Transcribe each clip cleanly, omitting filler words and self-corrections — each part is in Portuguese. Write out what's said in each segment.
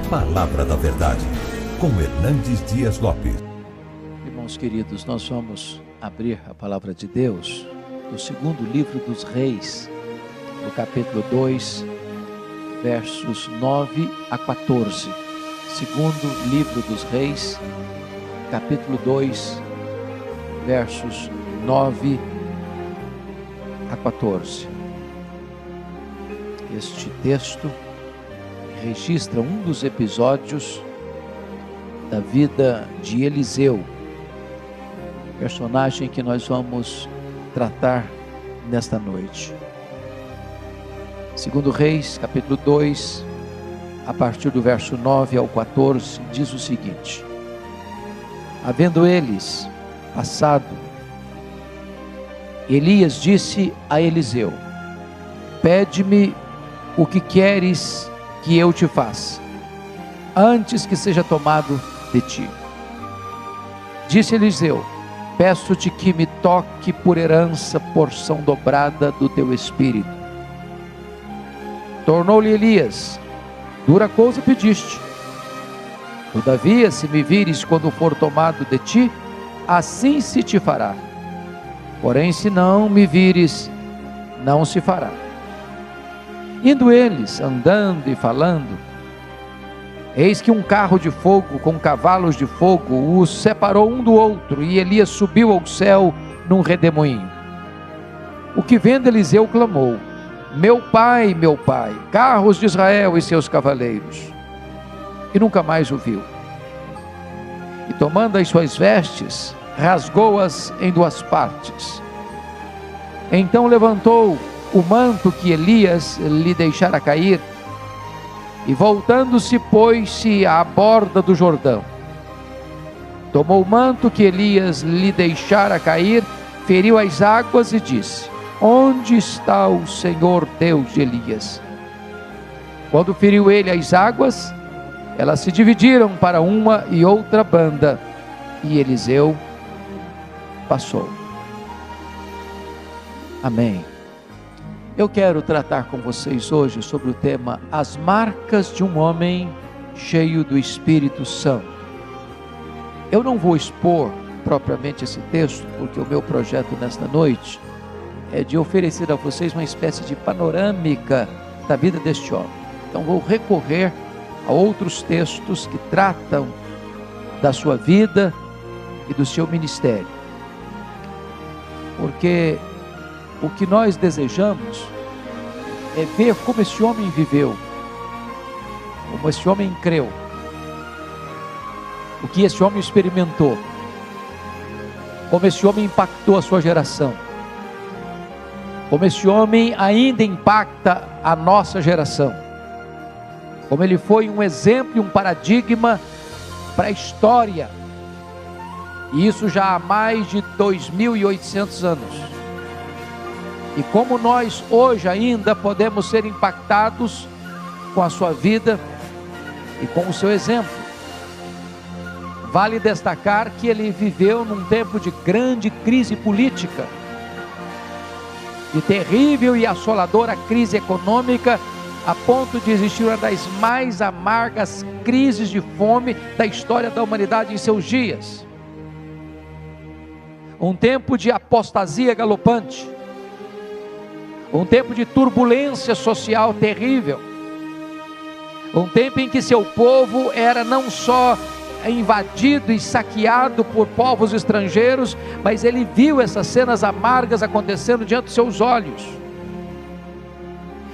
Palavra da Verdade, com Hernandes Dias Lopes. Irmãos queridos, nós vamos abrir a Palavra de Deus no segundo livro dos Reis, no capítulo 2, versos 9 a 14. Segundo livro dos Reis, capítulo 2, versos 9 a 14. Este texto registra um dos episódios da vida de Eliseu, personagem que nós vamos tratar nesta noite. Segundo Reis, capítulo 2, a partir do verso 9 ao 14, diz o seguinte: havendo eles passado, Elias disse a Eliseu: pede-me o que queres que eu te faça, antes que seja tomado de ti. Disse Eliseu: peço-te que me toque por herança porção dobrada do teu espírito. Tornou-lhe Elias: dura coisa pediste. Todavia, se me vires quando for tomado de ti, assim se te fará. Porém, se não me vires, não se fará. Indo eles, andando e falando, eis que um carro de fogo com cavalos de fogo os separou um do outro, e Elias subiu ao céu num redemoinho. O que vendo Eliseu clamou: meu pai, carros de Israel e seus cavaleiros. E nunca mais o viu. E tomando as suas vestes, rasgou-as em duas partes. Então levantou o manto que Elias lhe deixara cair, e voltando-se, pôs-se à borda do Jordão. Tomou o manto que Elias lhe deixara cair, feriu as águas e disse: onde está o Senhor Deus de Elias? Quando feriu ele as águas, elas se dividiram para uma e outra banda, e Eliseu passou. Amém. Eu quero tratar com vocês hoje sobre o tema as marcas de um homem cheio do Espírito Santo. Eu não vou expor propriamente esse texto, porque o meu projeto nesta noite é de oferecer a vocês uma espécie de panorâmica da vida deste homem. Então vou recorrer a outros textos que tratam da sua vida e do seu ministério. Porque o que nós desejamos é ver como esse homem viveu, como esse homem creu, o que esse homem experimentou, como esse homem impactou a sua geração, como esse homem ainda impacta a nossa geração, como ele foi um exemplo e um paradigma para a história, e isso já há mais de 2.800 anos. E como nós hoje ainda podemos ser impactados com a sua vida e com o seu exemplo. Vale destacar que ele viveu num tempo de grande crise política, de terrível e assoladora crise econômica, a ponto de existir uma das mais amargas crises de fome da história da humanidade em seus dias. Um tempo de apostasia galopante, um tempo de turbulência social terrível, um tempo em que seu povo era não só invadido e saqueado por povos estrangeiros, mas ele viu essas cenas amargas acontecendo diante dos seus olhos.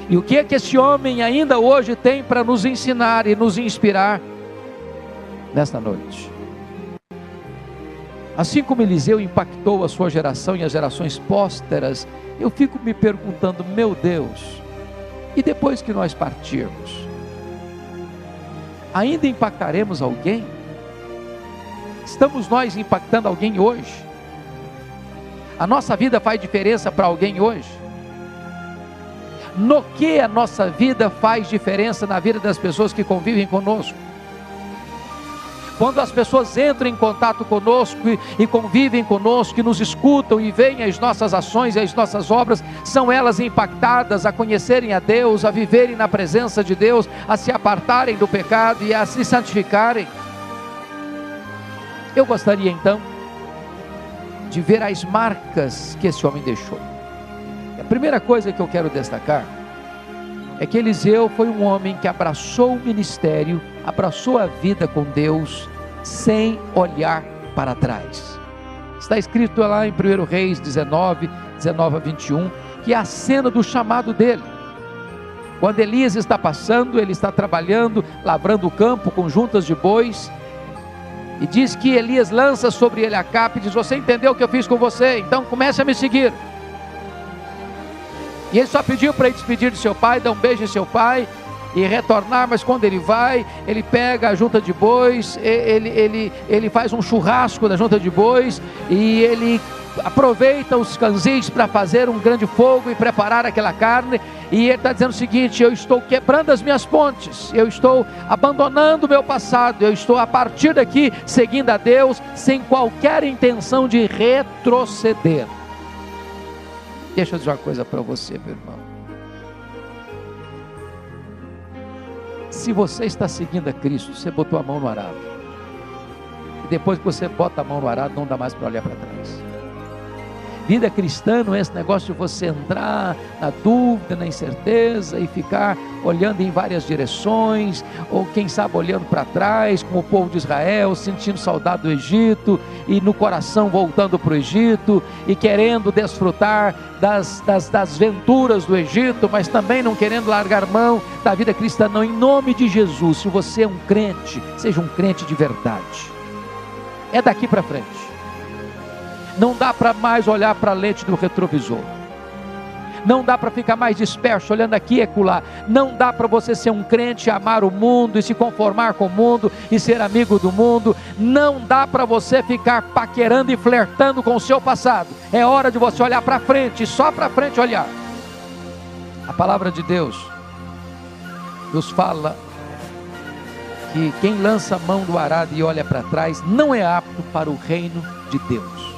E o que é que esse homem ainda hoje tem para nos ensinar e nos inspirar nesta noite? Assim como Eliseu impactou a sua geração e as gerações pósteras, eu fico me perguntando: meu Deus, e depois que nós partirmos, ainda impactaremos alguém? Estamos nós impactando alguém hoje? A nossa vida faz diferença para alguém hoje? No que a nossa vida faz diferença na vida das pessoas que convivem conosco? quando as pessoas entram em contato conosco e convivem conosco, que nos escutam e veem as nossas ações e as nossas obras, são elas impactadas a conhecerem a Deus, a viverem na presença de Deus, a se apartarem do pecado e a se santificarem. Eu gostaria então de ver as marcas que esse homem deixou. A primeira coisa que eu quero destacar é que Eliseu foi um homem que abraçou o ministério, abraçou a vida com Deus, sem olhar para trás. Está escrito lá em 1 Reis 19 a 21, que é a cena do chamado dele. Quando Elias está passando, ele está trabalhando, lavrando o campo com juntas de bois, e diz que Elias lança sobre ele a capa e diz: você entendeu o que eu fiz com você? Então comece a me seguir. E ele só pediu para ele despedir de seu pai, dar um beijo em seu pai e retornar, mas quando ele vai, ele pega a junta de bois, ele faz um churrasco da junta de bois, e ele aproveita os canzis para fazer um grande fogo e preparar aquela carne, e ele está dizendo o seguinte: eu estou quebrando as minhas pontes, eu estou abandonando o meu passado, eu estou a partir daqui seguindo a Deus, sem qualquer intenção de retroceder. Deixa eu dizer uma coisa para você, meu irmão. Se você está seguindo a Cristo, você botou a mão no arado, e depois que você bota a mão no arado, não dá mais para olhar para trás. Vida cristã não é esse negócio de você entrar na dúvida, na incerteza e ficar olhando em várias direções, ou quem sabe olhando para trás, como o povo de Israel, sentindo saudade do Egito, e no coração voltando para o Egito, e querendo desfrutar das venturas do Egito, mas também não querendo largar mão da vida cristã. Não, em nome de Jesus, se você é um crente, seja um crente de verdade. É daqui para frente. Não dá para mais olhar para a lente do retrovisor. Não dá para ficar mais disperso, olhando aqui e acolá. Não dá para você ser um crente, amar o mundo e se conformar com o mundo e ser amigo do mundo. Não dá para você ficar paquerando e flertando com o seu passado. É hora de você olhar para frente, só para frente olhar. A palavra de Deus nos fala que quem lança a mão do arado e olha para trás não é apto para o reino de Deus.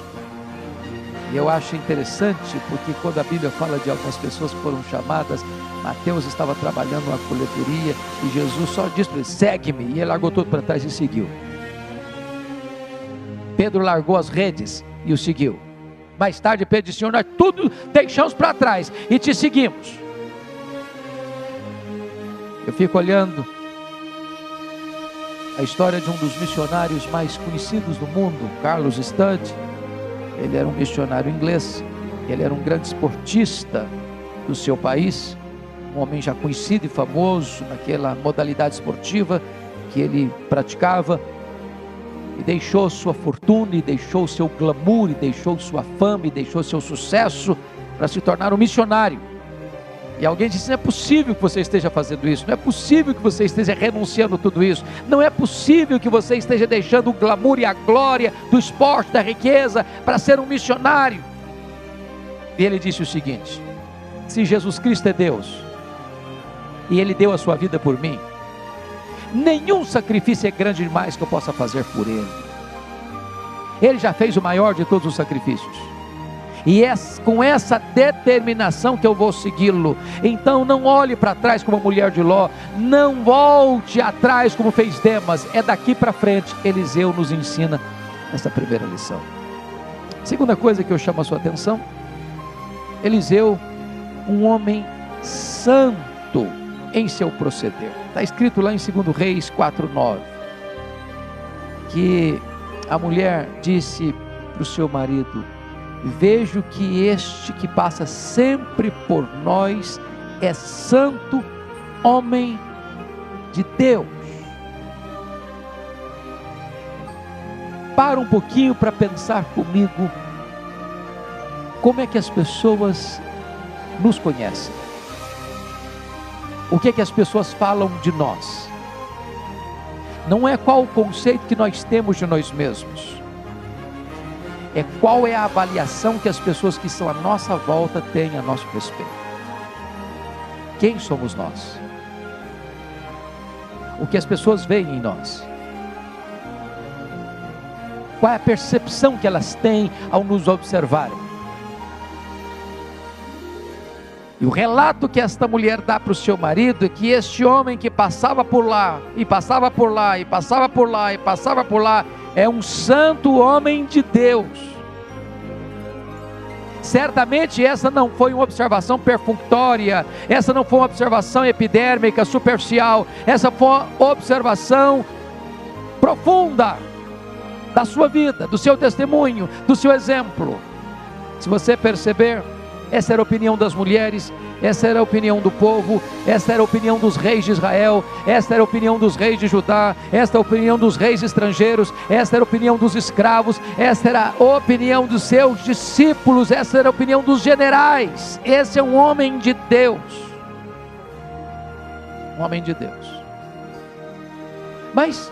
E eu acho interessante, porque quando a Bíblia fala de algumas pessoas que foram chamadas, Mateus estava trabalhando numa coletoria, e Jesus só disse para ele: segue-me, e ele largou tudo para trás e seguiu. Pedro largou as redes e o seguiu. Mais tarde Pedro disse: Senhor, nós tudo deixamos para trás e te seguimos. Eu fico olhando a história de um dos missionários mais conhecidos do mundo, Carlos Studd. Ele era um missionário inglês, ele era um grande esportista do seu país, um homem já conhecido e famoso naquela modalidade esportiva que ele praticava, e deixou sua fortuna, e deixou seu glamour, e deixou sua fama, e deixou seu sucesso para se tornar um missionário. E alguém disse: não é possível que você esteja fazendo isso, não é possível que você esteja renunciando a tudo isso, não é possível que você esteja deixando o glamour e a glória do esporte, da riqueza, para ser um missionário. E ele disse o seguinte: se Jesus Cristo é Deus, e Ele deu a sua vida por mim, nenhum sacrifício é grande demais que eu possa fazer por Ele. Ele já fez o maior de todos os sacrifícios, e é com essa determinação que eu vou segui-lo. Então não olhe para trás como a mulher de Ló, não volte atrás como fez Demas. É daqui para frente. Eliseu nos ensina essa primeira lição. Segunda coisa que eu chamo a sua atenção: Eliseu, um homem santo em seu proceder. Está escrito lá em 2 Reis 4:9, que a mulher disse para o seu marido: vejo que este que passa sempre por nós é santo, homem de Deus. Para um pouquinho para pensar comigo, como é que as pessoas nos conhecem? O que é que as pessoas falam de nós? Não é qual o conceito que nós temos de nós mesmos, é qual é a avaliação que as pessoas que estão à nossa volta têm a nosso respeito. Quem somos nós? O que as pessoas veem em nós? Qual é a percepção que elas têm ao nos observarem? E o relato que esta mulher dá para o seu marido é que este homem que passava por lá, e passava por lá, e passava por lá, e passava por lá, é um santo homem de Deus. Certamente essa não foi uma observação perfunctória, essa não foi uma observação epidérmica, superficial, essa foi uma observação profunda da sua vida, do seu testemunho, do seu exemplo. Se você perceber, essa era a opinião das mulheres, essa era a opinião do povo, essa era a opinião dos reis de Israel, essa era a opinião dos reis de Judá, essa era a opinião dos reis estrangeiros, essa era a opinião dos escravos, essa era a opinião dos seus discípulos, essa era a opinião dos generais. Esse é um homem de Deus, um homem de Deus. Mas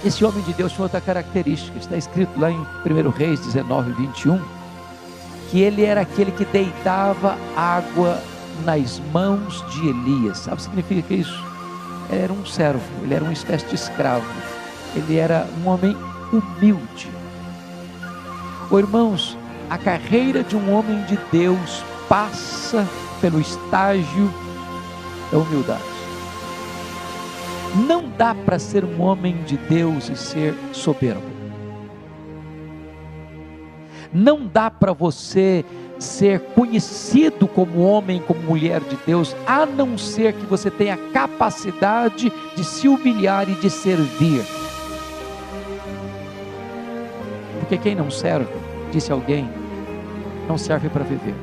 esse homem de Deus tinha outra característica, está escrito lá em 1 Reis 19, 21, que ele era aquele que deitava água nas mãos de Elias. Sabe o que significa isso? Ele era um servo, ele era uma espécie de escravo, ele era um homem humilde. Irmãos, a carreira de um homem de Deus passa pelo estágio da humildade. Não dá para ser um homem de Deus e ser soberbo. Não dá para você ser conhecido como homem, como mulher de Deus, a não ser que você tenha a capacidade de se humilhar e de servir. Porque quem não serve, disse alguém, não serve para viver.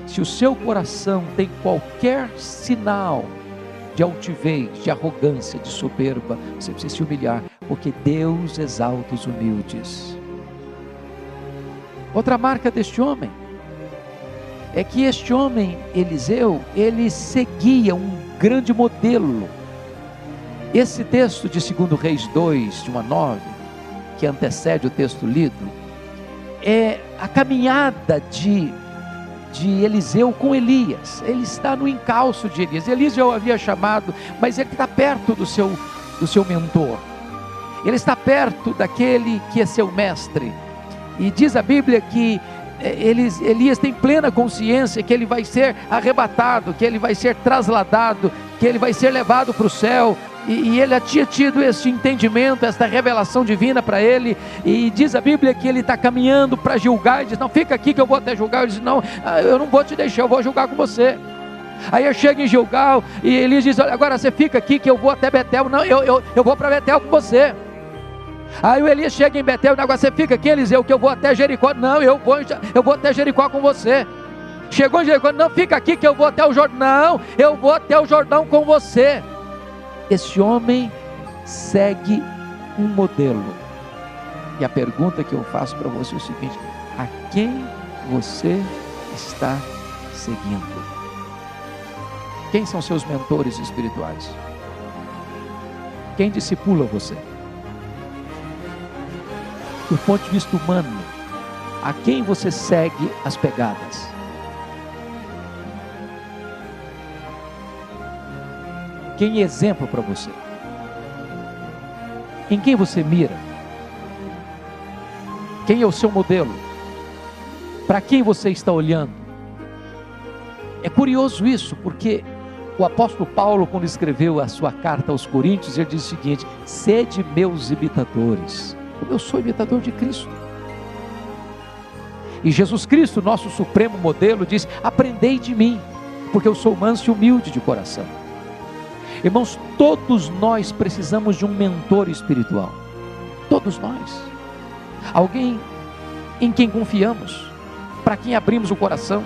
Se o seu coração tem qualquer sinal de altivez, de arrogância, de soberba, você precisa se humilhar, porque Deus exalta os humildes. Outra marca deste homem é que este homem, Eliseu, ele seguia um grande modelo. Esse texto de 2 Reis 2, de 1 a 9, que antecede o texto lido, é a caminhada de Eliseu com Elias. Ele está no encalço de Elias. Elias já o havia chamado, mas ele está perto do seu mentor. Ele está perto daquele que é seu mestre. E diz a Bíblia que Elias tem plena consciência que ele vai ser arrebatado, que ele vai ser trasladado, que ele vai ser levado para o céu. E ele tinha tido esse entendimento, essa revelação divina para ele. E diz a Bíblia que ele está caminhando para Gilgal. Ele diz: não, fica aqui que eu vou até Gilgal. Ele diz: não, eu não vou te deixar, eu vou julgar com você. Aí eu chego em Gilgal e Elias diz: olha, agora você fica aqui que eu vou até Betel. Não, eu vou para Betel com você. Aí o Elias chega em Betel, agora você fica aqui, Eliseu, que eu vou até Jericó. Não, eu vou até Jericó com você. Chegou em Jericó: não, fica aqui que eu vou até o Jordão. Não, eu vou até o Jordão com você. Esse homem segue um modelo. E a pergunta que eu faço para você é o seguinte: a quem você está seguindo? Quem são seus mentores espirituais? Quem discipula você? Do ponto de vista humano, a quem você segue as pegadas? Quem é exemplo para você? Em quem você mira? Quem é o seu modelo? Para quem você está olhando? É curioso isso, porque o apóstolo Paulo, quando escreveu a sua carta aos Coríntios, ele diz o seguinte: sede meus imitadores, como eu sou imitador de Cristo. E Jesus Cristo, nosso supremo modelo, diz: aprendei de mim, porque eu sou manso e humilde de coração. Irmãos, todos nós precisamos de um mentor espiritual. Todos nós. Alguém em quem confiamos, para quem abrimos o coração.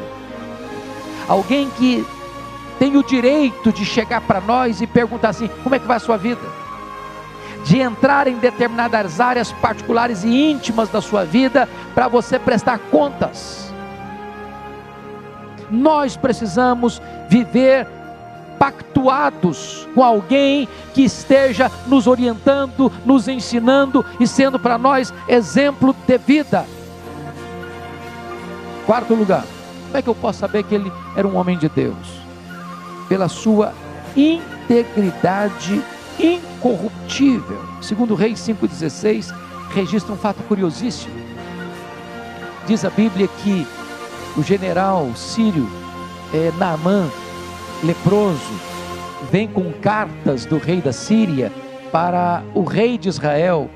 Alguém que tem o direito de chegar para nós e perguntar assim: como é que vai a sua vida? De entrar em determinadas áreas particulares e íntimas da sua vida, para você prestar contas. Nós precisamos viver pactuados com alguém que esteja nos orientando, nos ensinando e sendo para nós exemplo de vida. Quarto lugar, como é que eu posso saber que ele era um homem de Deus? Pela sua integridade incorruptível. Segundo Reis 5,16, registra um fato curiosíssimo. Diz a Bíblia que o general sírio Naamã, leproso, vem com cartas do rei da Síria para o rei de Israel,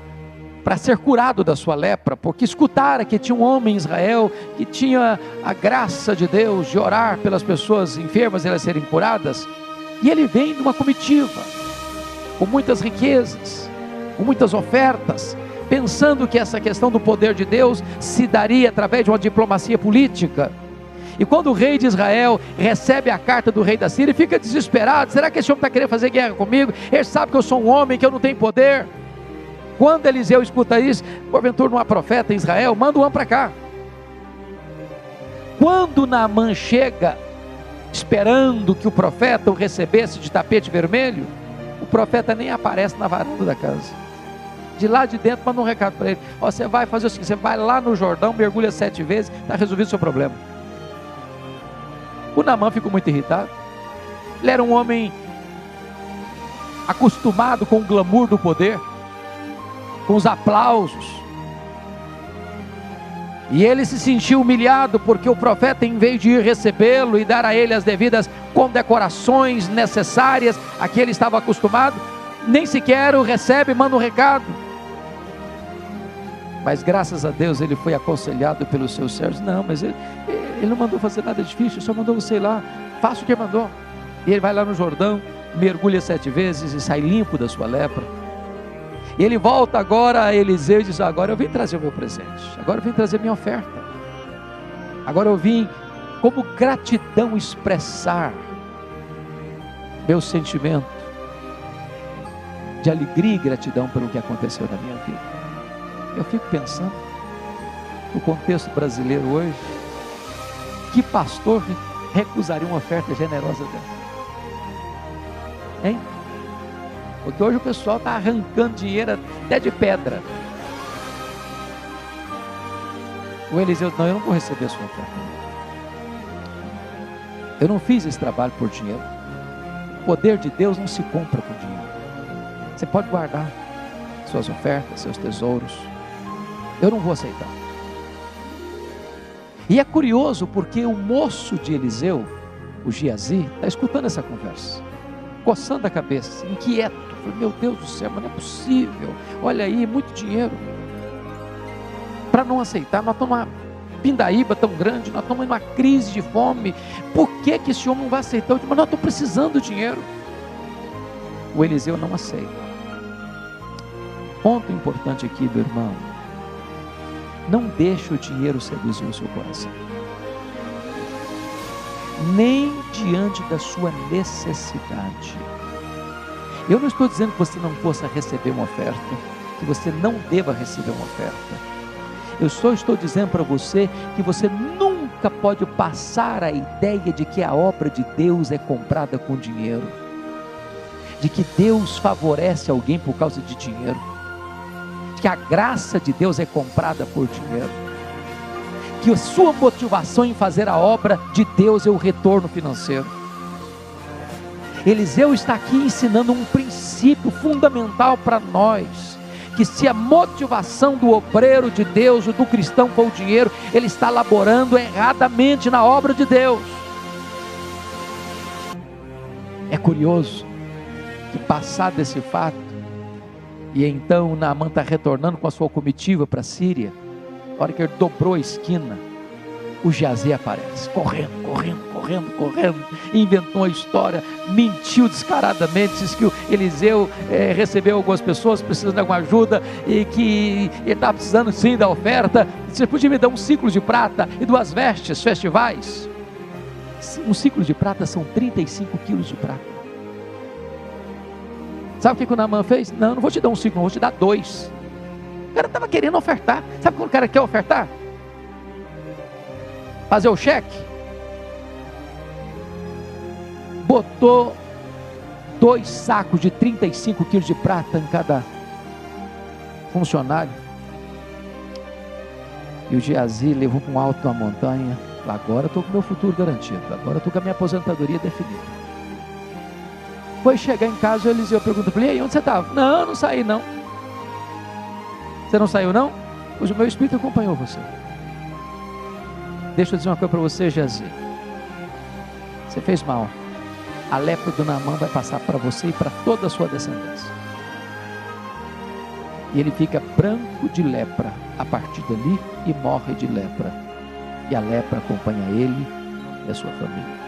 para ser curado da sua lepra, porque escutara que tinha um homem em Israel que tinha a graça de Deus de orar pelas pessoas enfermas e elas serem curadas. E ele vem numa comitiva, com muitas riquezas, com muitas ofertas, pensando que essa questão do poder de Deus se daria através de uma diplomacia política. E quando o rei de Israel recebe a carta do rei da Síria, fica desesperado. Será que esse homem está querendo fazer guerra comigo? Ele sabe que eu sou um homem, que eu não tenho poder. Quando Eliseu escuta isso, porventura não há profeta em Israel, manda um homem para cá. Quando Naamã chega, esperando que o profeta o recebesse de tapete vermelho, o profeta nem aparece na varanda da casa. De lá de dentro manda um recado para ele: ó, você vai fazer o seguinte, você vai lá no Jordão, mergulha 7 vezes, está resolvido o seu problema. O Naamã ficou muito irritado. Ele era um homem acostumado com o glamour do poder, com os aplausos, e ele se sentiu humilhado, porque o profeta, em vez de ir recebê-lo e dar a ele as devidas condecorações necessárias a que ele estava acostumado, nem sequer o recebe, manda um recado. Mas graças a Deus ele foi aconselhado pelos seus servos: não, mas ele não mandou fazer nada difícil, só mandou você ir lá, faça o que ele mandou. E ele vai lá no Jordão, mergulha 7 vezes e sai limpo da sua lepra. E ele volta agora a Eliseu e diz: agora eu vim trazer o meu presente, agora eu vim trazer minha oferta, agora eu vim como gratidão expressar meu sentimento de alegria e gratidão pelo que aconteceu na minha vida. Eu fico pensando, no contexto brasileiro hoje, que pastor recusaria uma oferta generosa dessa? Hein? Porque hoje o pessoal está arrancando dinheiro até de pedra. O Eliseu disse: não, eu não vou receber a sua oferta. Eu não fiz esse trabalho por dinheiro. O poder de Deus não se compra com dinheiro. Você pode guardar suas ofertas, seus tesouros. Eu não vou aceitar. E é curioso porque o moço de Eliseu, o Geazi, está escutando essa conversa, coçando a cabeça, inquieto. Falei: meu Deus do céu, mas não é possível. Olha aí, muito dinheiro para não aceitar. Nós estamos numa pindaíba tão grande, nós estamos numa crise de fome. Por que esse homem não vai aceitar? Eu digo: mas nós estamos precisando de dinheiro. O Eliseu não aceita. Ponto importante aqui, meu irmão: não deixe o dinheiro seduzir o seu coração, nem diante da sua necessidade. Eu não estou dizendo que você não possa receber uma oferta, que você não deva receber uma oferta. Eu só estou dizendo para você que você nunca pode passar a ideia de que a obra de Deus é comprada com dinheiro, de que Deus favorece alguém por causa de dinheiro, que a graça de Deus é comprada por dinheiro, que a sua motivação em fazer a obra de Deus é o retorno financeiro. Eliseu está aqui ensinando um princípio fundamental para nós, que se a motivação do obreiro de Deus, do cristão, for o dinheiro, ele está laborando erradamente na obra de Deus. É curioso que, passado esse fato, e então Naamã está retornando com a sua comitiva para a Síria, na hora que ele dobrou a esquina, o Geazi aparece, correndo, inventou uma história, mentiu descaradamente, disse que o Eliseu recebeu algumas pessoas precisando de alguma ajuda, e que ele estava precisando sim da oferta. Você podia me dar um ciclo de prata e 2 vestes festivais? Um ciclo de prata são 35 quilos de prata. Sabe o que o Naamã fez? Não vou te dar um ciclo, vou te dar 2. O cara estava querendo ofertar. Sabe quando o cara quer ofertar? Fazer o cheque. Botou 2 sacos de 35 quilos de prata em cada funcionário. E o Geazi levou para um alto da montanha. Agora estou com o meu futuro garantido, agora estou com a minha aposentadoria definida. Depois chegar em casa, o Eliseu pergunta para ele: e aí, onde você estava? Não saí não. Você não saiu não? Pois o meu espírito acompanhou você. Deixa eu dizer uma coisa para você, Geazi. Você fez mal. A lepra do Naamã vai passar para você e para toda a sua descendência. E ele fica branco de lepra a partir dali e morre de lepra. E a lepra acompanha ele e a sua família.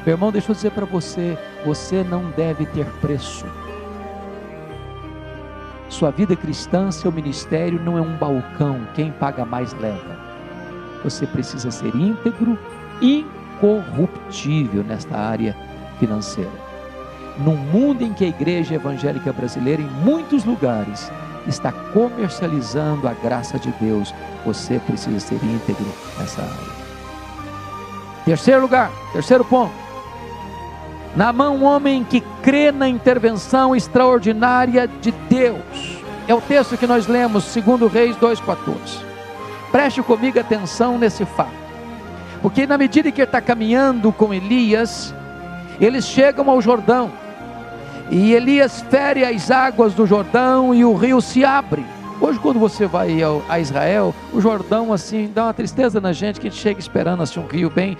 Meu irmão, deixa eu dizer para você, você não deve ter preço. Sua vida cristã, seu ministério não é um balcão, quem paga mais leva. Você precisa ser íntegro, incorruptível nesta área financeira. Num mundo em que a igreja evangélica brasileira, em muitos lugares, está comercializando a graça de Deus, você precisa ser íntegro nessa área. Terceiro ponto. Naamã, um homem que crê na intervenção extraordinária de Deus. É o texto que nós lemos, 2 Reis 2,14. Preste comigo atenção nesse fato, porque na medida que ele está caminhando com Elias, eles chegam ao Jordão, e Elias fere as águas do Jordão e o rio se abre. Hoje, quando você vai a Israel, o Jordão assim dá uma tristeza na gente, que a gente chega esperando assim um rio bem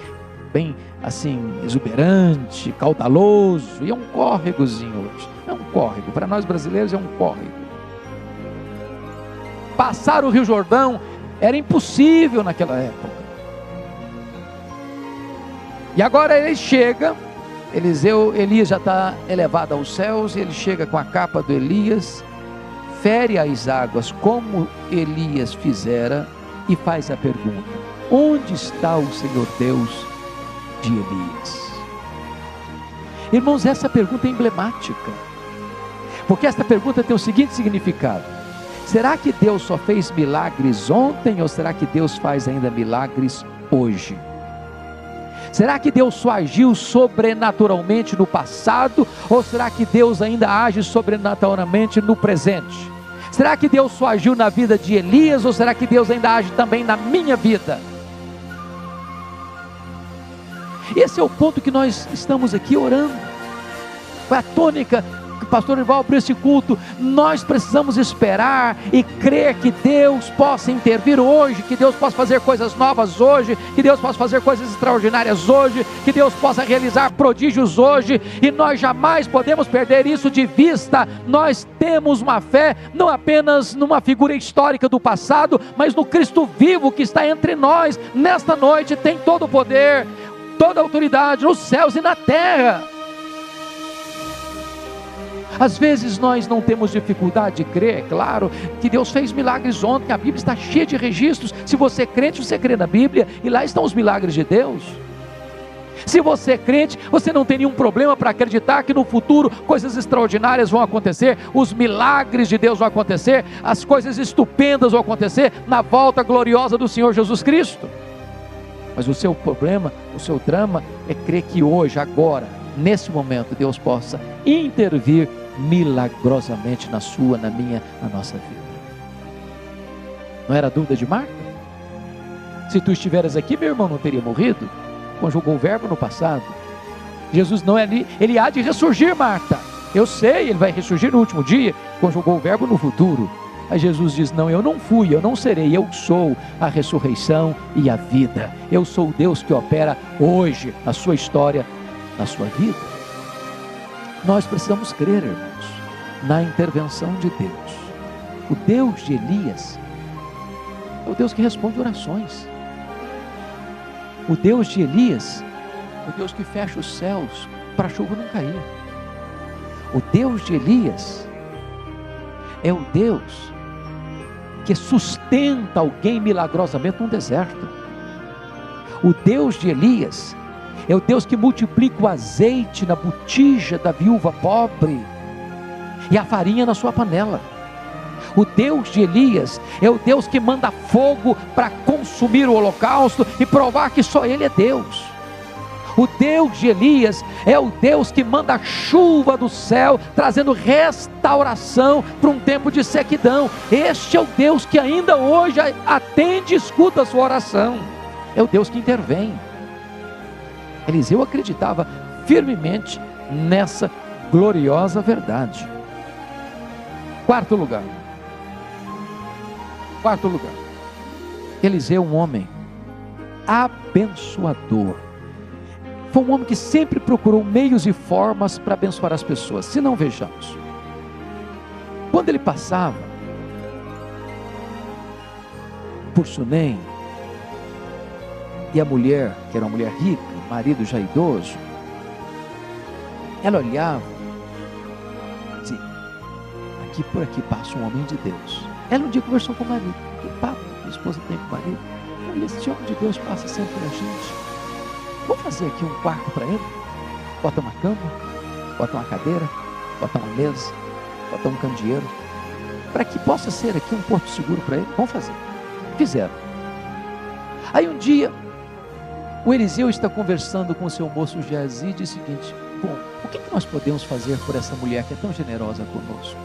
assim exuberante, caudaloso, e é um córregozinho hoje. É um córrego, para nós brasileiros é um córrego. Passar o rio Jordão era impossível naquela época. E agora ele chega, Elias já está elevado aos céus, e ele chega com a capa do Elias, fere as águas como Elias fizera, e faz a pergunta: onde está o Senhor Deus de Elias? Irmãos, essa pergunta é emblemática, porque essa pergunta tem o seguinte significado: será que Deus só fez milagres ontem, ou será que Deus faz ainda milagres hoje? Será que Deus só agiu sobrenaturalmente no passado, ou será que Deus ainda age sobrenaturalmente no presente? Será que Deus só agiu na vida de Elias, ou será que Deus ainda age também na minha vida? Esse é o ponto que nós estamos aqui orando. Foi a tônica que o pastor Ival para esse culto. Nós precisamos esperar e crer que Deus possa intervir hoje, que Deus possa fazer coisas novas hoje, que Deus possa fazer coisas extraordinárias hoje, que Deus possa realizar prodígios hoje, e nós jamais podemos perder isso de vista. Nós temos uma fé não apenas numa figura histórica do passado, mas no Cristo vivo que está entre nós. Nesta noite tem todo o poder, toda a autoridade nos céus e na terra. Às vezes nós não temos dificuldade de crer, é claro, que Deus fez milagres ontem. A Bíblia está cheia de registros. Se você é crente, você crê na Bíblia, e lá estão os milagres de Deus. Se você é crente, você não tem nenhum problema para acreditar que no futuro coisas extraordinárias vão acontecer, os milagres de Deus vão acontecer, as coisas estupendas vão acontecer na volta gloriosa do Senhor Jesus Cristo. Mas o seu problema, o seu drama é crer que hoje, agora, nesse momento, Deus possa intervir milagrosamente na sua, na minha, na nossa vida. Não era a dúvida de Marta? Se tu estiveras aqui, meu irmão não teria morrido. Conjugou o verbo no passado. Jesus não é ali, ele há de ressurgir, Marta. Eu sei, ele vai ressurgir no último dia. Conjugou o verbo no futuro. Aí Jesus diz: não, eu não fui, eu não serei, eu sou a ressurreição e a vida. Eu sou o Deus que opera hoje a sua história, na sua vida. Nós precisamos crer, irmãos, na intervenção de Deus. O Deus de Elias é o Deus que responde orações. O Deus de Elias é o Deus que fecha os céus para a chuva não cair. O Deus de Elias é o Deus que sustenta alguém milagrosamente num deserto. O Deus de Elias é o Deus que multiplica o azeite na botija da viúva pobre e a farinha na sua panela. O Deus de Elias é o Deus que manda fogo para consumir o holocausto e provar que só Ele é Deus. O Deus de Elias é o Deus que manda chuva do céu, trazendo restauração para um tempo de sequidão. Este é o Deus que ainda hoje atende e escuta a sua oração. É o Deus que intervém. Eliseu acreditava firmemente nessa gloriosa verdade. Quarto lugar. Eliseu, um homem abençoador. Foi um homem que sempre procurou meios e formas para abençoar as pessoas. Se não, vejamos. Quando ele passava por Sunem, e a mulher, que era uma mulher rica, o marido já idoso, ela olhava e dizia: por aqui passa um homem de Deus. Ela um dia conversou com o marido: que papo que a esposa tem com o marido? Olha, esse homem de Deus passa sempre pela gente. Vamos fazer aqui um quarto para ele? Bota uma cama, bota uma cadeira, bota uma mesa, bota um candeeiro, para que possa ser aqui um porto seguro para ele. Vamos fazer. Fizeram. Aí um dia o Eliseu está conversando com o seu moço Geazi e diz o seguinte: bom, o que nós podemos fazer por essa mulher que é tão generosa conosco?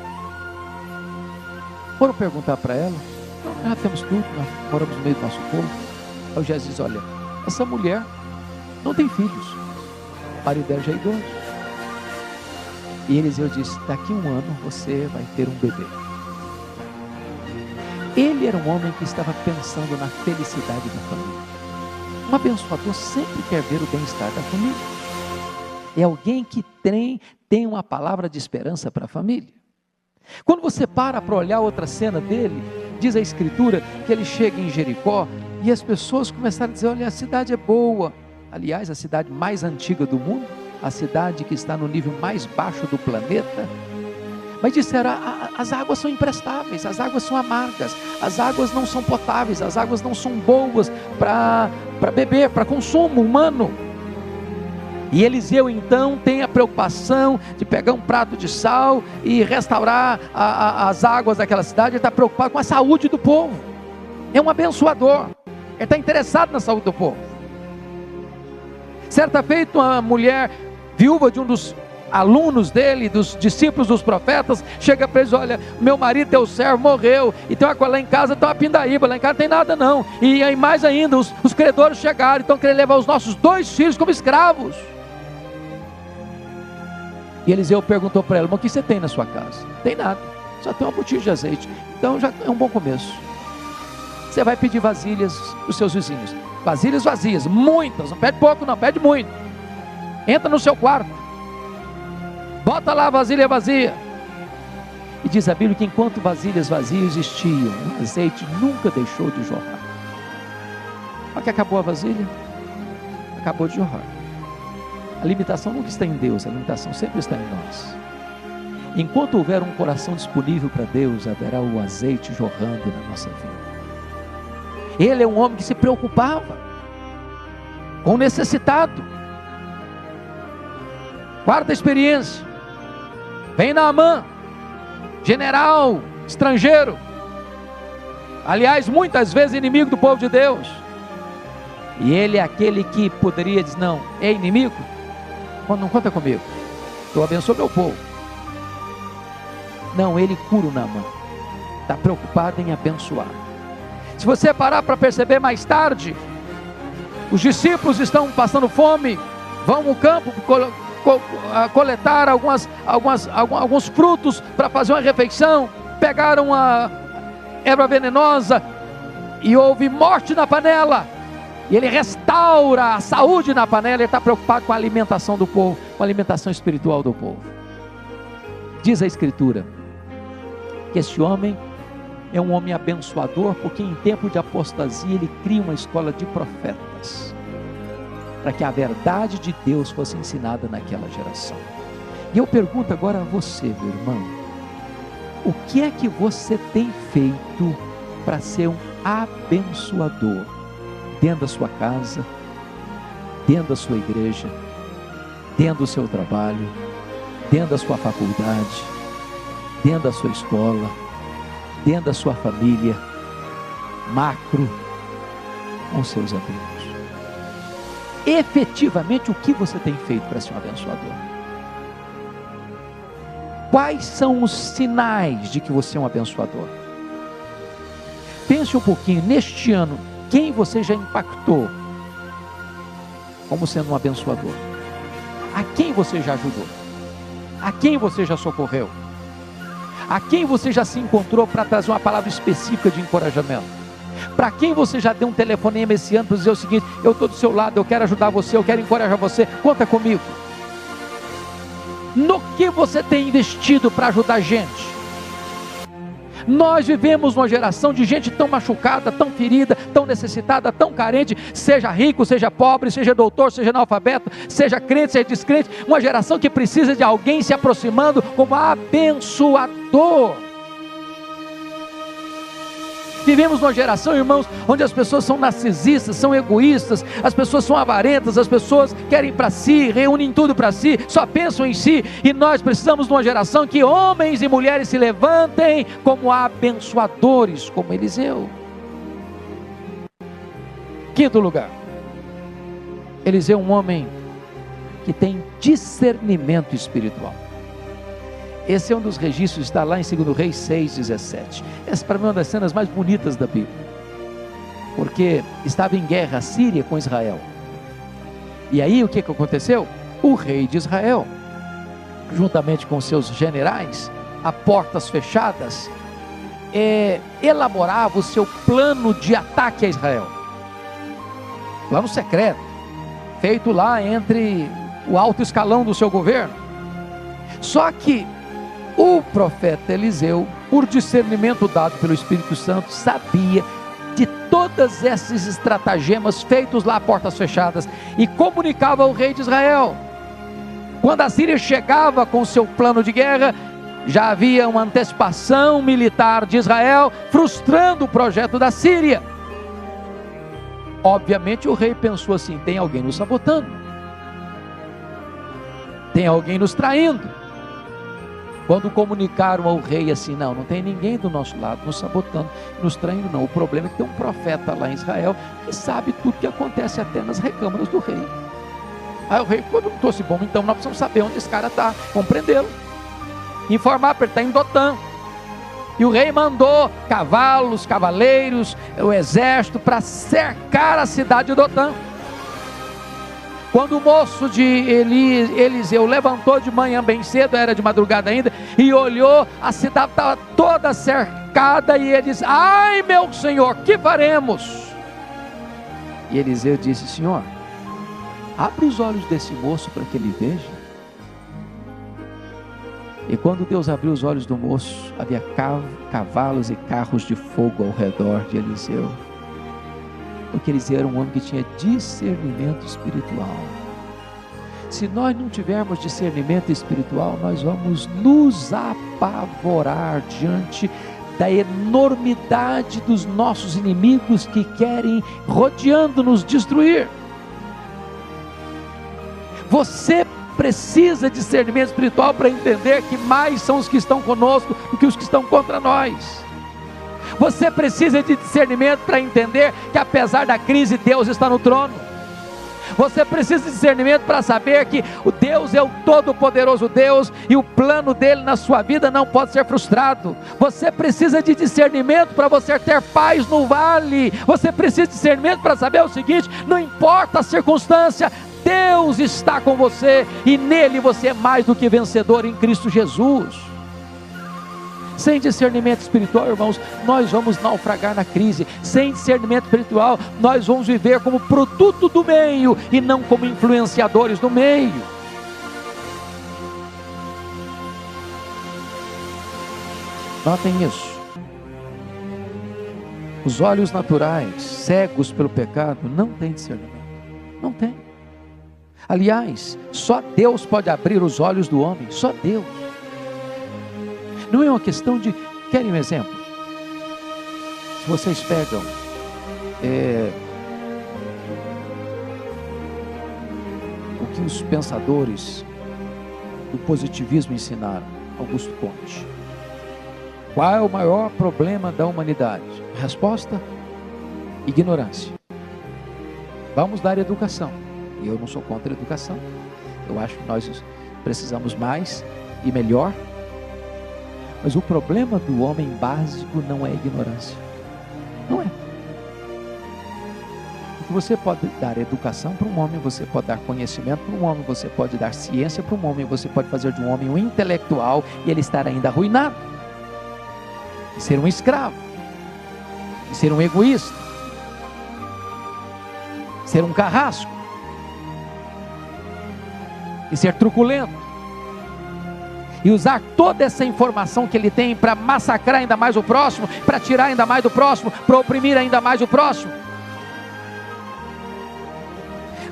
Foram perguntar para ela: não, nós já temos tudo, nós moramos no meio do nosso povo. Aí o Geazi diz: olha, essa mulher não tem filhos, o marido dela já é idoso. E Eliseu disse: daqui a um ano você vai ter um bebê. Ele era um homem que estava pensando na felicidade da família. Um abençoador sempre quer ver o bem-estar da família. É alguém que tem uma palavra de esperança para a família. Quando você para olhar outra cena dele, diz a Escritura que ele chega em Jericó e as pessoas começaram a dizer: olha, a cidade é boa. Aliás, a cidade mais antiga do mundo, a cidade que está no nível mais baixo do planeta. Mas disseram: as águas são imprestáveis, as águas são amargas, as águas não são potáveis, as águas não são boas para beber, para consumo humano. E Eliseu então tem a preocupação de pegar um prato de sal e restaurar as águas daquela cidade. Ele está preocupado com a saúde do povo. É um abençoador, ele está interessado na saúde do povo. Certa feita, uma mulher viúva de um dos alunos dele, dos discípulos dos profetas, chega para eles: olha, meu marido, teu servo, morreu, então lá em casa tem uma pindaíba, lá em casa não tem nada não, e aí mais ainda, os credores chegaram, então querem levar os nossos 2 filhos como escravos. E Eliseu perguntou para ela: mas o que você tem na sua casa? Não tem nada, só tem uma botija de azeite. Então já é um bom começo. Você vai pedir vasilhas para os seus vizinhos, vasilhas vazias, muitas, não pede pouco não, pede muito. Entra no seu quarto, bota lá a vasilha vazia. E diz a Bíblia que enquanto vasilhas vazias existiam, o azeite nunca deixou de jorrar. Olha que acabou a vasilha, acabou de jorrar. A limitação nunca está em Deus, a limitação sempre está em nós. Enquanto houver um coração disponível para Deus, haverá o azeite jorrando na nossa vida. Ele é um homem que se preocupava com o necessitado. Quarta experiência: vem Naamã, general estrangeiro, aliás muitas vezes inimigo do povo de Deus, e ele é aquele que poderia dizer: não, é inimigo? Não conta comigo, eu abençoo meu povo. Não, ele cura o Naamã, está preocupado em abençoar. Se você parar para perceber mais tarde, os discípulos estão passando fome, vão ao campo coletar alguns frutos para fazer uma refeição, pegaram a erva venenosa e houve morte na panela, e ele restaura a saúde na panela. Ele está preocupado com a alimentação do povo, com a alimentação espiritual do povo. Diz a Escritura que esse homem é um homem abençoador, porque em tempo de apostasia ele cria uma escola de profetas, para que a verdade de Deus fosse ensinada naquela geração. E eu pergunto agora a você, meu irmão: o que é que você tem feito para ser um abençoador? Dentro da sua casa, dentro da sua igreja, dentro do seu trabalho, dentro da sua faculdade, dentro da sua escola, dentro da sua família, macro, com seus amigos. Efetivamente, o que você tem feito para ser um abençoador? Quais são os sinais de que você é um abençoador? Pense um pouquinho, neste ano, quem você já impactou como sendo um abençoador? A quem você já ajudou? A quem você já socorreu? A quem você já se encontrou para trazer uma palavra específica de encorajamento? Para quem você já deu um telefonema esse ano para dizer o seguinte: eu estou do seu lado, eu quero ajudar você, eu quero encorajar você, conta comigo. No que você tem investido para ajudar a gente? Nós vivemos uma geração de gente tão machucada, tão ferida, tão necessitada, tão carente, seja rico, seja pobre, seja doutor, seja analfabeto, seja crente, seja descrente, uma geração que precisa de alguém se aproximando como abençoador. Vivemos numa geração, irmãos, onde as pessoas são narcisistas, são egoístas, as pessoas são avarentas, as pessoas querem para si, reúnem tudo para si, só pensam em si, e nós precisamos de uma geração que homens e mulheres se levantem como abençoadores, como Eliseu. Quinto lugar, Eliseu é um homem que tem discernimento espiritual. Esse é um dos registros, está lá em 2 Reis 6,17. Essa para mim é uma das cenas mais bonitas da Bíblia, porque estava em guerra a Síria com Israel. E aí o que aconteceu? O rei de Israel, juntamente com seus generais, a portas fechadas, elaborava o seu plano de ataque a Israel. Plano secreto, feito lá entre o alto escalão do seu governo. Só que o profeta Eliseu, por discernimento dado pelo Espírito Santo, sabia de todas esses estratagemas feitos lá a portas fechadas e comunicava ao rei de Israel. Quando a Síria chegava com seu plano de guerra, já havia uma antecipação militar de Israel, frustrando o projeto da Síria. Obviamente o rei pensou assim: tem alguém nos sabotando, tem alguém nos traindo. Quando comunicaram ao rei assim: não tem ninguém do nosso lado nos sabotando, nos traindo não, o problema é que tem um profeta lá em Israel que sabe tudo que acontece até nas recâmaras do rei. Aí o rei perguntou assim: bom, então nós precisamos saber onde esse cara está, compreendê-lo, informar para ele estar em Dotã. E o rei mandou cavalos, cavaleiros, o exército para cercar a cidade de Dotã. Quando o moço de Eliseu levantou de manhã bem cedo, era de madrugada ainda, e olhou, a cidade estava toda cercada, e ele disse: ai meu senhor, que faremos? E Eliseu disse: senhor, abre os olhos desse moço para que ele veja. E quando Deus abriu os olhos do moço, havia cavalos e carros de fogo ao redor de Eliseu. Porque Eliseu era um homem que tinha discernimento espiritual. Se nós não tivermos discernimento espiritual, nós vamos nos apavorar diante da enormidade dos nossos inimigos que querem, rodeando, nos destruir. Você precisa de discernimento espiritual para entender que mais são os que estão conosco do que os que estão contra nós. Você precisa de discernimento para entender que apesar da crise, Deus está no trono. Você precisa de discernimento para saber que o Deus é o todo-poderoso Deus, e o plano dele na sua vida não pode ser frustrado. Você precisa de discernimento para você ter paz no vale. Você precisa de discernimento para saber o seguinte: não importa a circunstância, Deus está com você, e nele você é mais do que vencedor em Cristo Jesus. Sem discernimento espiritual, irmãos, nós vamos naufragar na crise. Sem discernimento espiritual, nós vamos viver como produto do meio e não como influenciadores do meio. Notem isso. Os olhos naturais, cegos pelo pecado, não têm discernimento. Não tem. Aliás, só Deus pode abrir os olhos do homem. Só Deus. Não é uma questão de... Querem um exemplo? Se vocês pegam o que os pensadores do positivismo ensinaram, Augusto Comte: qual é o maior problema da humanidade? Resposta: ignorância. Vamos dar educação. Eu não sou contra a educação. Eu acho que nós precisamos mais e melhor. Mas o problema do homem básico não é ignorância. Não é. O que você pode dar educação para um homem, você pode dar conhecimento para um homem, você pode dar ciência para um homem, você pode fazer de um homem um intelectual e ele estar ainda arruinado, e ser um escravo, e ser um egoísta, ser um carrasco, e ser truculento, e usar toda essa informação que ele tem para massacrar ainda mais o próximo, para tirar ainda mais do próximo, para oprimir ainda mais o próximo.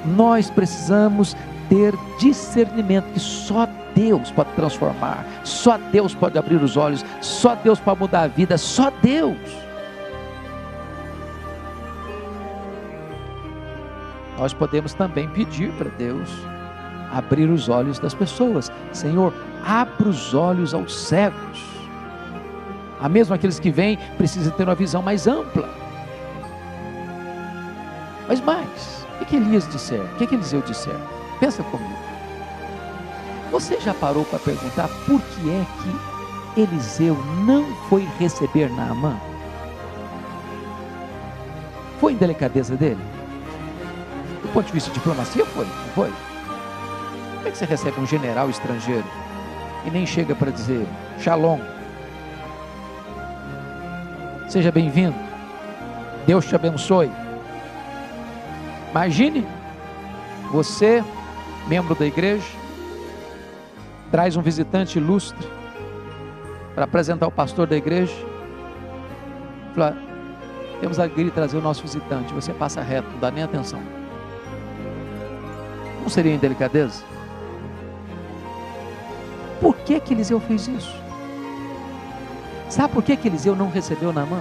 Nós precisamos ter discernimento que só Deus pode transformar, só Deus pode abrir os olhos, só Deus pode mudar a vida, só Deus. Nós podemos também pedir para Deus abrir os olhos das pessoas. Senhor, abra os olhos aos cegos. A mesmo aqueles que vêm precisam ter uma visão mais ampla. Mas mais, o que Elias disser? O que Eliseu disser? Pensa comigo. Você já parou para perguntar por que é que Eliseu não foi receber Naamã? Foi indelicadeza dele? Do ponto de vista de diplomacia, foi? Não foi? Como é que você recebe um general estrangeiro e nem chega para dizer Shalom, seja bem-vindo, Deus te abençoe? Imagine você, membro da igreja, traz um visitante ilustre para apresentar o pastor da igreja, fala: temos a alegria de trazer o nosso visitante. Você passa reto, não dá nem atenção. Não seria indelicadeza? Por que Eliseu fez isso? Sabe por que Eliseu não recebeu Naamã?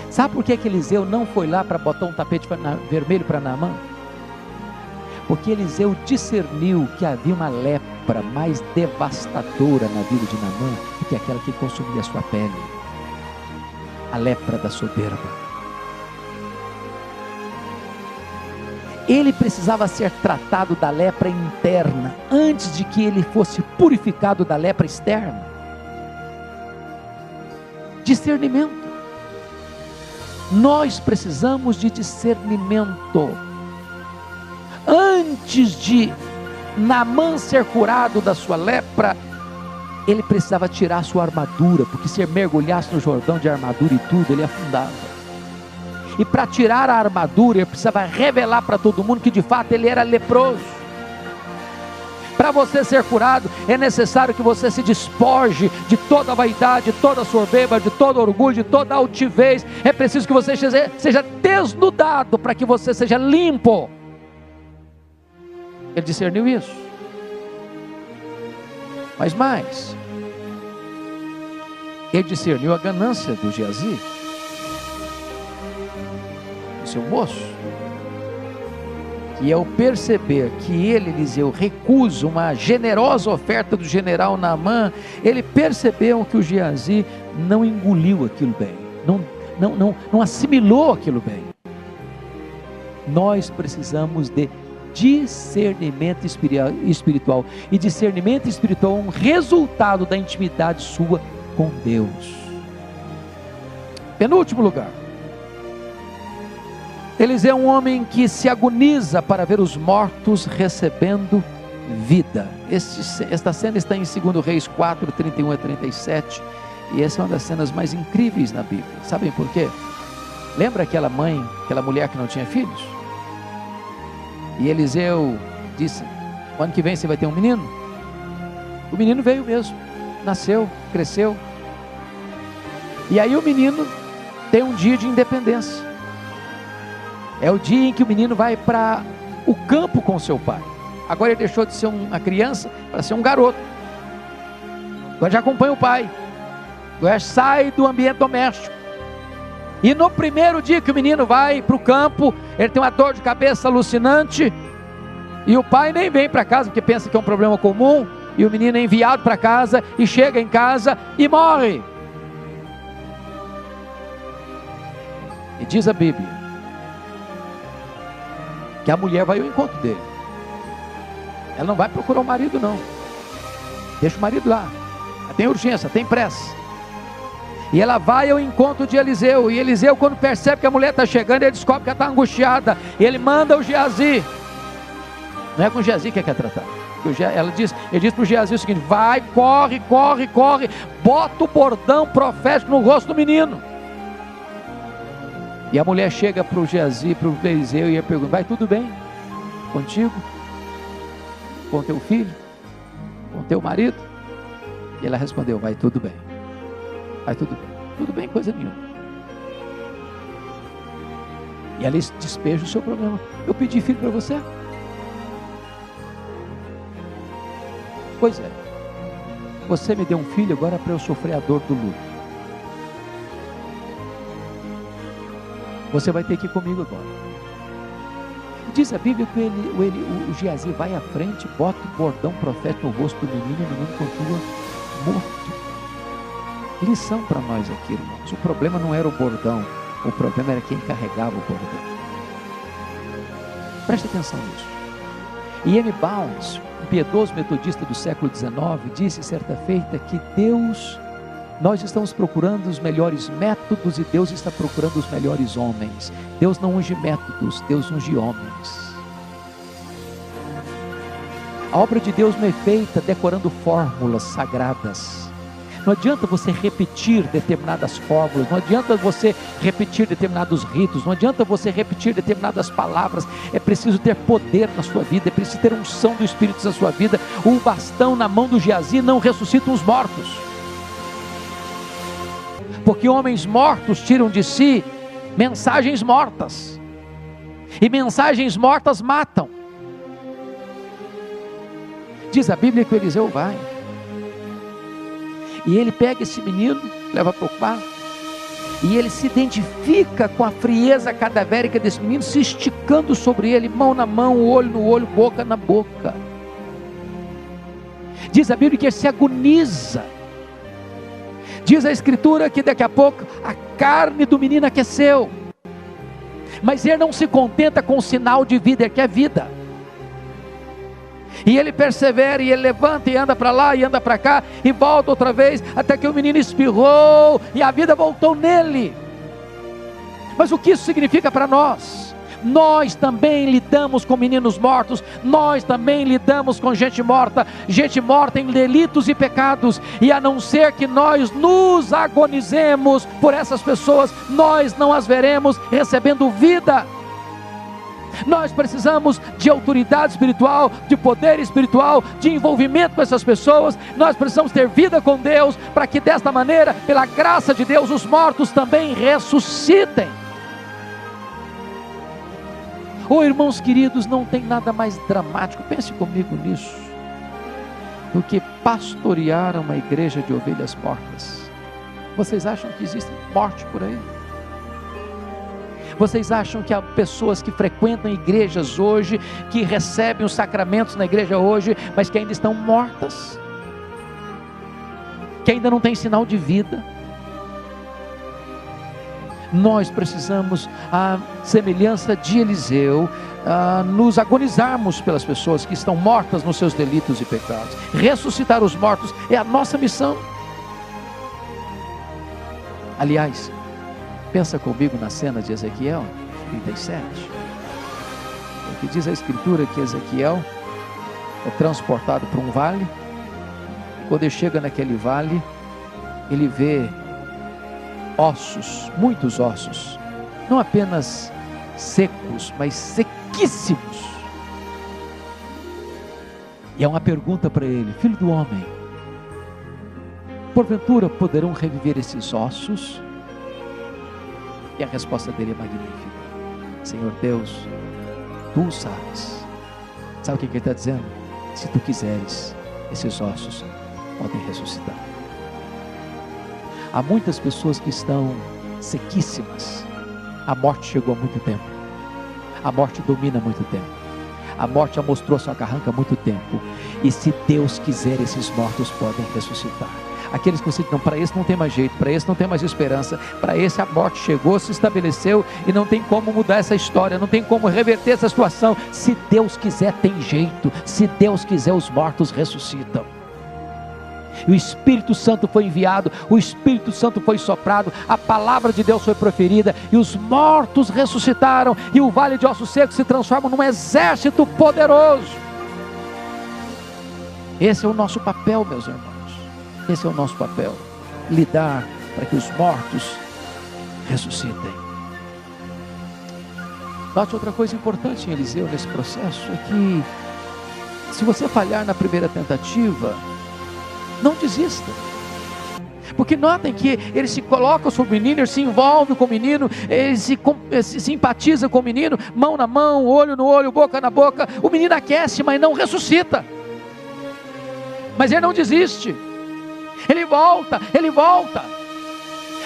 Sabe por que Eliseu não foi lá para botar um tapete vermelho para Naamã? Porque Eliseu discerniu que havia uma lepra mais devastadora na vida de Naamã do que aquela que consumia a sua pele. A lepra da soberba. Ele precisava ser tratado da lepra interna antes de que ele fosse purificado da lepra externa. Discernimento. Nós precisamos de discernimento. Antes de Naamã ser curado da sua lepra, ele precisava tirar a sua armadura, porque se ele mergulhasse no Jordão de armadura e tudo, ele afundava. E para tirar a armadura, ele precisava revelar para todo mundo que de fato ele era leproso. Para você ser curado, é necessário que você se despoje de toda a vaidade, de toda a soberba, de todo orgulho, de toda a altivez. É preciso que você seja desnudado para que você seja limpo. Ele discerniu isso. Mas mais, ele discerniu a ganância do Geazi, o seu moço, e ao perceber que ele, Eliseu, recusa uma generosa oferta do general Naamã, ele percebeu que o Geazi não engoliu aquilo bem, não assimilou aquilo bem. Nós precisamos de discernimento espiritual, e discernimento espiritual é um resultado da intimidade sua com Deus. Penúltimo lugar, Eliseu é um homem que se agoniza para ver os mortos recebendo vida. Esta cena está em 2 Reis 4, 31 a 37, e essa é uma das cenas mais incríveis na Bíblia. Sabem por quê? Lembra aquela mulher que não tinha filhos? E Eliseu disse: o ano que vem você vai ter um menino? O menino veio mesmo, nasceu, cresceu. E aí o menino tem um dia de independência. É o dia em que o menino vai para o campo com seu pai. Agora ele deixou de ser uma criança para ser um garoto. Agora já acompanha o pai. Agora sai do ambiente doméstico. E no primeiro dia que o menino vai para o campo, ele tem uma dor de cabeça alucinante, e o pai nem vem para casa, porque pensa que é um problema comum, e o menino é enviado para casa, e chega em casa e morre. E diz a Bíblia que a mulher vai ao encontro dele. Ela não vai procurar o marido, não. Deixa o marido lá. Tem urgência, tem pressa. E ela vai ao encontro de Eliseu. E Eliseu, quando percebe que a mulher está chegando, ele descobre que ela está angustiada. E ele manda o Geazi. Não é com o Geazi que quer tratar. Ele diz para o Geazi o seguinte: vai, corre, bota o bordão profético no rosto do menino. E a mulher chega para o Geazi, para o Eliseu, e ele pergunta: vai tudo bem contigo? Com teu filho? Com teu marido? E ela respondeu: vai tudo bem. Vai tudo bem. Tudo bem, coisa nenhuma. E ela despeja o seu problema. Eu pedi filho para você? Pois é. Você me deu um filho agora para eu sofrer a dor do luto. Você vai ter que ir comigo agora. Diz a Bíblia que o Geazi vai à frente, bota o bordão profético no rosto do menino, e o menino continua morto. Lição para nós aqui, irmãos: o problema não era o bordão, o problema era quem carregava o bordão. Preste atenção nisso. E M. Bounds, um piedoso metodista do século XIX, disse certa feita que nós estamos procurando os melhores métodos e Deus está procurando os melhores homens. Deus não unge métodos, Deus unge homens. A obra de Deus não é feita decorando fórmulas sagradas. Não adianta você repetir determinadas fórmulas, não adianta você repetir determinados ritos, não adianta você repetir determinadas palavras. É preciso ter poder na sua vida, é preciso ter unção do Espírito na sua vida. O bastão na mão do Geazi não ressuscita os mortos, porque homens mortos tiram de si mensagens mortas, e mensagens mortas matam. Diz a Bíblia que o Eliseu vai, e ele pega esse menino, leva para o quarto, e ele se identifica com a frieza cadavérica desse menino, se esticando sobre ele, mão na mão, olho no olho, boca na boca. Diz a Bíblia que ele se agoniza. Diz a Escritura que daqui a pouco a carne do menino aqueceu, mas ele não se contenta com o sinal de vida, ele quer vida. E ele persevera, e ele levanta e anda para lá e anda para cá, e volta outra vez, até que o menino espirrou, e a vida voltou nele. Mas o que isso significa para nós? Nós também lidamos com meninos mortos, nós também lidamos com gente morta em delitos e pecados, e a não ser que nós nos agonizemos por essas pessoas, nós não as veremos recebendo vida. Nós precisamos de autoridade espiritual, de poder espiritual, de envolvimento com essas pessoas. Nós precisamos ter vida com Deus, para que desta maneira, pela graça de Deus, os mortos também ressuscitem. Oh, irmãos queridos, não tem nada mais dramático, pense comigo nisso, do que pastorear uma igreja de ovelhas mortas. Vocês acham que existe morte por aí? Vocês acham que há pessoas que frequentam igrejas hoje, que recebem os sacramentos na igreja hoje, mas que ainda estão mortas, que ainda não tem sinal de vida? Nós precisamos, à semelhança de Eliseu, nos agonizarmos pelas pessoas que estão mortas nos seus delitos e pecados. Ressuscitar os mortos é a nossa missão. Aliás, pensa comigo na cena de Ezequiel 37, o que diz a Escritura que Ezequiel é transportado para um vale, e quando ele chega naquele vale, ele vê ossos, muitos ossos, não apenas secos, mas sequíssimos. E há uma pergunta para ele: filho do homem, porventura poderão reviver esses ossos? E a resposta dele é magnífica: Senhor Deus, Tu o sabes. Sabe o que ele está dizendo? Se Tu quiseres, esses ossos podem ressuscitar. Há muitas pessoas que estão sequíssimas. A morte chegou há muito tempo, a morte domina há muito tempo, a morte já mostrou sua carranca há muito tempo. E se Deus quiser, esses mortos podem ressuscitar. Aqueles que você diz: não, para esse não tem mais jeito, para esse não tem mais esperança, para esse a morte chegou, se estabeleceu e não tem como mudar essa história, não tem como reverter essa situação. Se Deus quiser, tem jeito. Se Deus quiser, os mortos ressuscitam. e o Espírito Santo foi enviado, o Espírito Santo foi soprado, a palavra de Deus foi proferida, e os mortos ressuscitaram, e o vale de ossos secos se transforma num exército poderoso. Esse é o nosso papel, meus irmãos, esse é o nosso papel, lidar para que os mortos ressuscitem. Note outra coisa importante em Eliseu nesse processo, é que se você falhar na primeira tentativa, não desista. Porque notem que ele se coloca sobre o menino, ele se envolve com o menino, ele se simpatiza com o menino, mão na mão, olho no olho, boca na boca. O menino aquece, mas não ressuscita. Mas ele não desiste. Ele volta, ele volta.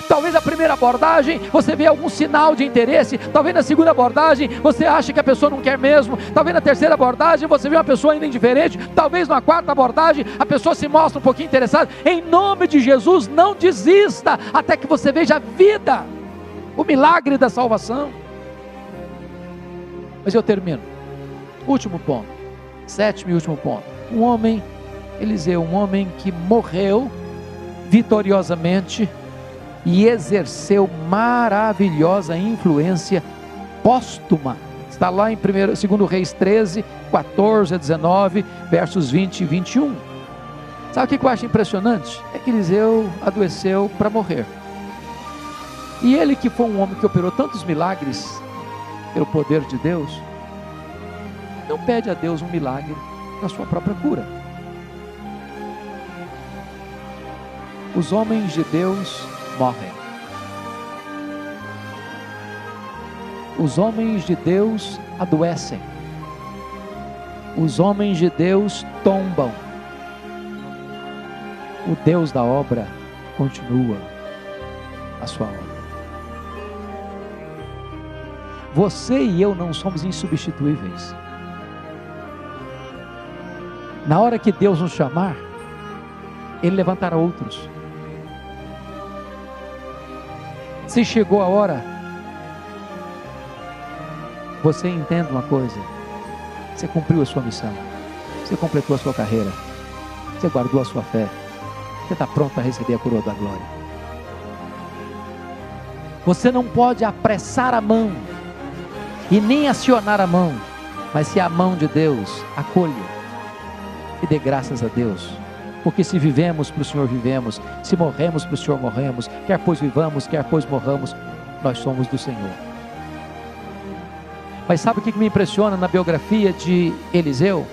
Talvez na primeira abordagem você vê algum sinal de interesse, talvez na segunda abordagem você acha que a pessoa não quer mesmo, talvez na terceira abordagem você vê uma pessoa ainda indiferente, talvez na quarta abordagem a pessoa se mostra um pouquinho interessada. Em nome de Jesus, não desista até que você veja a vida, o milagre da salvação. Mas eu termino, último ponto, sétimo e último ponto. Um homem, Eliseu, um homem que morreu vitoriosamente e exerceu maravilhosa influência póstuma. Está lá em 2 Reis 13, 14 a 19, versos 20 e 21. Sabe o que eu acho impressionante? É que Eliseu adoeceu para morrer. E ele, que foi um homem que operou tantos milagres pelo poder de Deus, não pede a Deus um milagre na sua própria cura. Os homens de Deus morrem. Os homens de Deus adoecem. Os homens de Deus tombam. O Deus da obra continua a sua obra. Você e eu não somos insubstituíveis. Na hora que Deus nos chamar, Ele levantará outros. Se chegou a hora, você entende uma coisa: você cumpriu a sua missão, você completou a sua carreira, você guardou a sua fé, você está pronto para receber a coroa da glória. Você não pode apressar a mão e nem acionar a mão, mas se a mão de Deus, acolha e dê graças a Deus. Porque se vivemos para o Senhor vivemos, se morremos para o Senhor morremos, quer pois vivamos, quer pois morramos, nós somos do Senhor. Mas sabe o que me impressiona na biografia de Eliseu?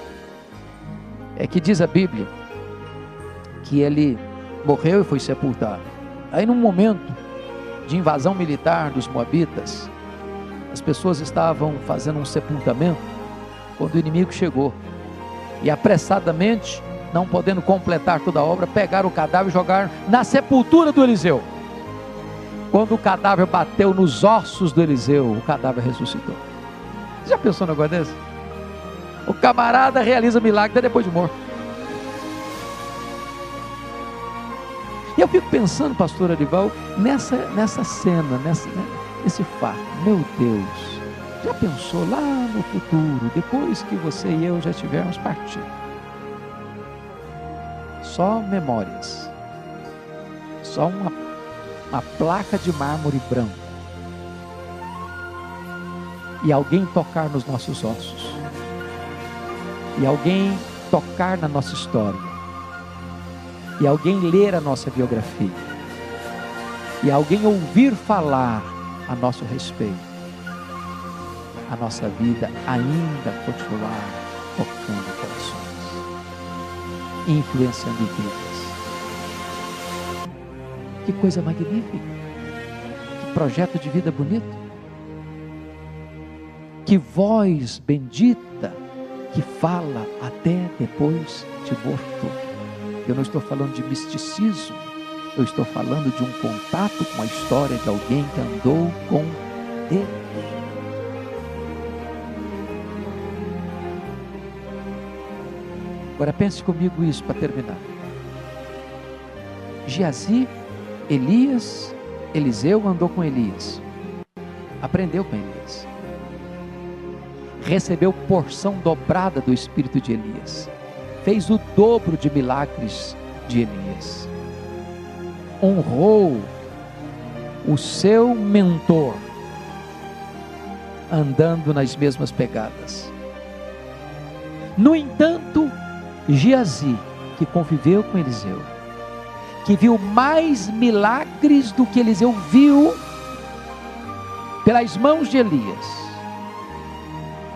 É que diz a Bíblia que ele morreu e foi sepultado. Aí num momento de invasão militar dos moabitas, as pessoas estavam fazendo um sepultamento, quando o inimigo chegou, e apressadamente, não podendo completar toda a obra, pegaram o cadáver e jogaram na sepultura do Eliseu. Quando o cadáver bateu nos ossos do Eliseu, o cadáver ressuscitou. Você já pensou no negócio desse? O camarada realiza milagre até depois de morto. E eu fico pensando, pastor Arival, nessa cena, nesse fato. Meu Deus, já pensou lá no futuro, depois que você e eu já tivermos partido? Só memórias, só uma placa de mármore branco, e alguém tocar nos nossos ossos, e alguém tocar na nossa história, e alguém ler a nossa biografia, e alguém ouvir falar a nosso respeito, a nossa vida ainda continuar tocando corações, influenciando vidas. Que coisa magnífica, que projeto de vida bonito, que voz bendita que fala até depois de morto. Eu não estou falando de misticismo, eu estou falando de um contato com a história de alguém que andou com Deus. Agora pense comigo isso para terminar. Geazi, Elias, Eliseu andou com Elias, aprendeu com Elias, recebeu porção dobrada do espírito de Elias, fez o dobro de milagres de Elias. Honrou o seu mentor, andando nas mesmas pegadas. No entanto, Geazi, que conviveu com Eliseu, que viu mais milagres do que Eliseu viu pelas mãos de Elias,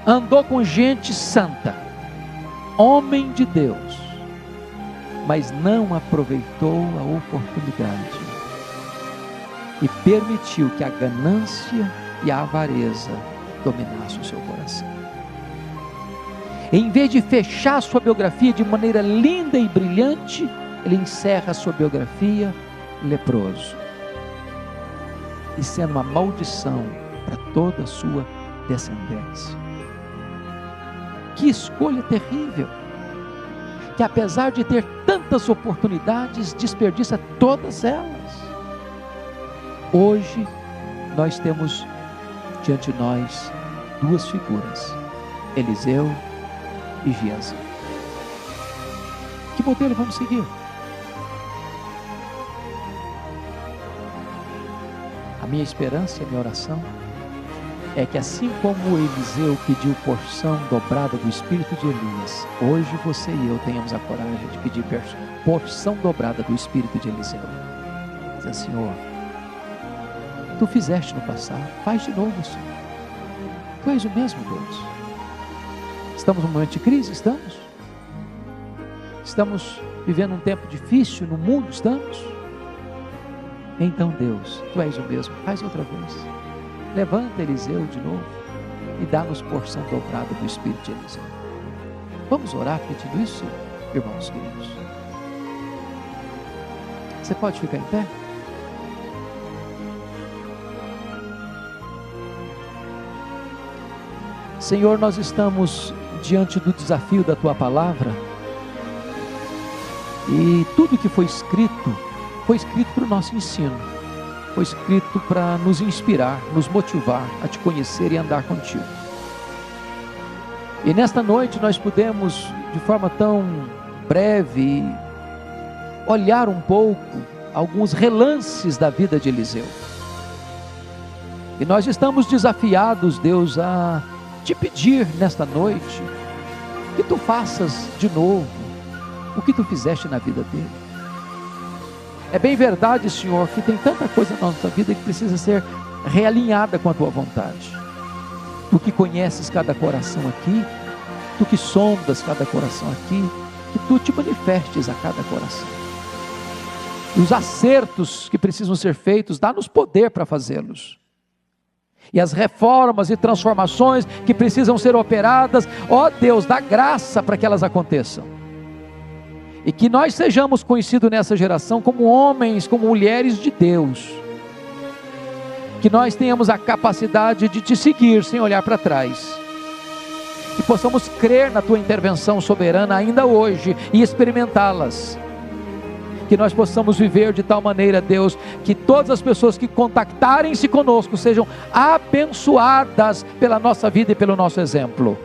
andou com gente santa, homem de Deus, mas não aproveitou a oportunidade e permitiu que a ganância e a avareza dominassem o seu coração. Em vez de fechar sua biografia de maneira linda e brilhante, ele encerra sua biografia leproso e sendo uma maldição para toda a sua descendência. Que escolha terrível, que apesar de ter tantas oportunidades, desperdiça todas elas. Hoje nós temos diante de nós duas figuras, Eliseu e Geazi. Que modelo vamos seguir? A minha esperança e a minha oração é que, assim como Eliseu pediu porção dobrada do Espírito de Elias, hoje você e eu tenhamos a coragem de pedir porção dobrada do Espírito de Eliseu. Dizer: Senhor, Tu fizeste no passado, faz de novo, Senhor. Tu és o mesmo Deus. Estamos num momento de crise? Estamos. Estamos vivendo um tempo difícil no mundo? Estamos. Então, Deus, Tu és o mesmo, faz outra vez. Levanta Eliseu de novo e dá-nos porção dobrada do Espírito de Eliseu. Vamos orar pedindo isso, irmãos queridos? Você pode ficar em pé? Senhor, nós estamos diante do desafio da Tua palavra, e tudo que foi escrito para o nosso ensino, foi escrito para nos inspirar, nos motivar a Te conhecer e andar contigo. E nesta noite nós pudemos, de forma tão breve, olhar um pouco alguns relances da vida de Eliseu. E nós estamos desafiados, Deus, a Te pedir nesta noite que Tu faças de novo o que Tu fizeste na vida dele. É bem verdade, Senhor, que tem tanta coisa na nossa vida que precisa ser realinhada com a Tua vontade. Tu que conheces cada coração aqui, Tu que sondas cada coração aqui, que Tu Te manifestes a cada coração. E os acertos que precisam ser feitos, dá-nos poder para fazê-los. E as reformas e transformações que precisam ser operadas, ó Deus, dá graça para que elas aconteçam. E que nós sejamos conhecidos nessa geração como homens, como mulheres de Deus. Que nós tenhamos a capacidade de Te seguir sem olhar para trás. Que possamos crer na Tua intervenção soberana ainda hoje e experimentá-las. Que nós possamos viver de tal maneira, Deus, que todas as pessoas que contactarem-se conosco sejam abençoadas pela nossa vida e pelo nosso exemplo.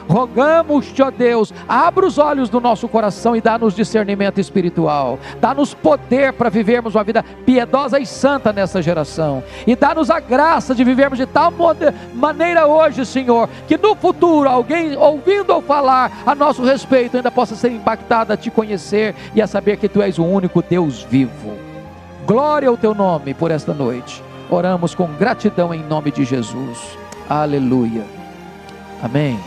Rogamos-te, ó Deus, abra os olhos do nosso coração e dá-nos discernimento espiritual, dá-nos poder para vivermos uma vida piedosa e santa nessa geração, e dá-nos a graça de vivermos de tal maneira hoje, Senhor, que no futuro alguém ouvindo ou falar a nosso respeito ainda possa ser impactado a Te conhecer e a saber que Tu és o único Deus vivo. Glória ao Teu nome por esta noite, oramos com gratidão em nome de Jesus, aleluia, amém.